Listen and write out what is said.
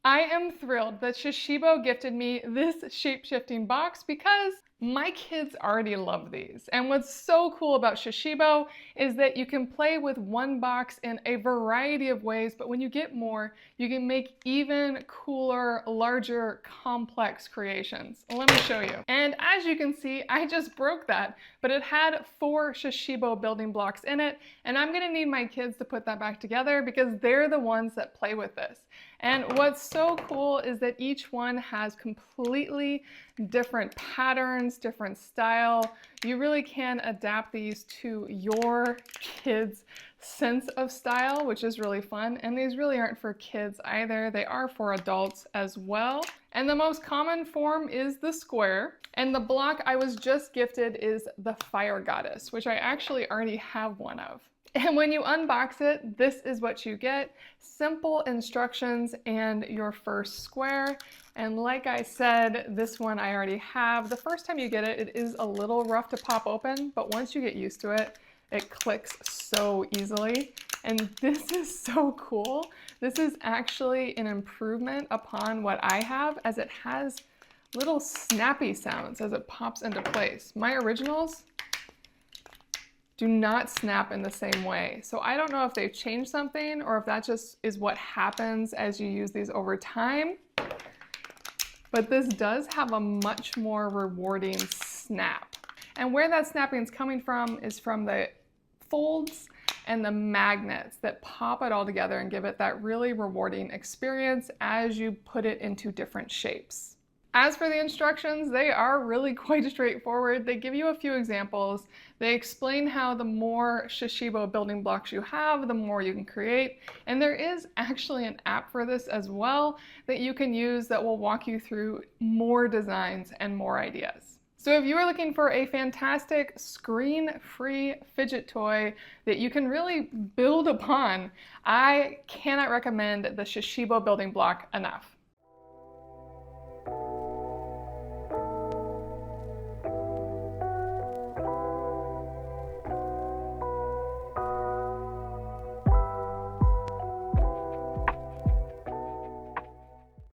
I am thrilled that Shashibo gifted me this shape-shifting box because my kids already love these. And what's so cool about Shashibo is that you can play with one box in a variety of ways, but when you get more, you can make even cooler, larger, complex creations. Let me show you. And as you can see, I just broke that, but it had 4 Shashibo building blocks in it, and I'm gonna need my kids to put that back together because they're the ones that play with this. And what's so cool is that each one has completely different patterns, different style. You really can adapt these to your kids' sense of style, which is really fun. And these really aren't for kids either. They are for adults as well. And the most common form is the square. And the block I was just gifted is the fire goddess, which I actually already have one of. And when you unbox it, this is what you get. Simple instructions and your first square. And like I said, this one I already have. The first time you get it, it is a little rough to pop open, but once you get used to it, it clicks so easily. And this is so cool. This is actually an improvement upon what I have, as it has little snappy sounds as it pops into place. My originals do not snap in the same way. So I don't know if they've changed something or if that just is what happens as you use these over time. But this does have a much more rewarding snap. And where that snapping is coming from is from the folds and the magnets that pop it all together and give it that really rewarding experience as you put it into different shapes. As for the instructions, they are really quite straightforward. They give you a few examples. They explain how the more Shashibo building blocks you have, the more you can create. And there is actually an app for this as well that you can use that will walk you through more designs and more ideas. So if you are looking for a fantastic screen-free fidget toy that you can really build upon, I cannot recommend the Shashibo building block enough.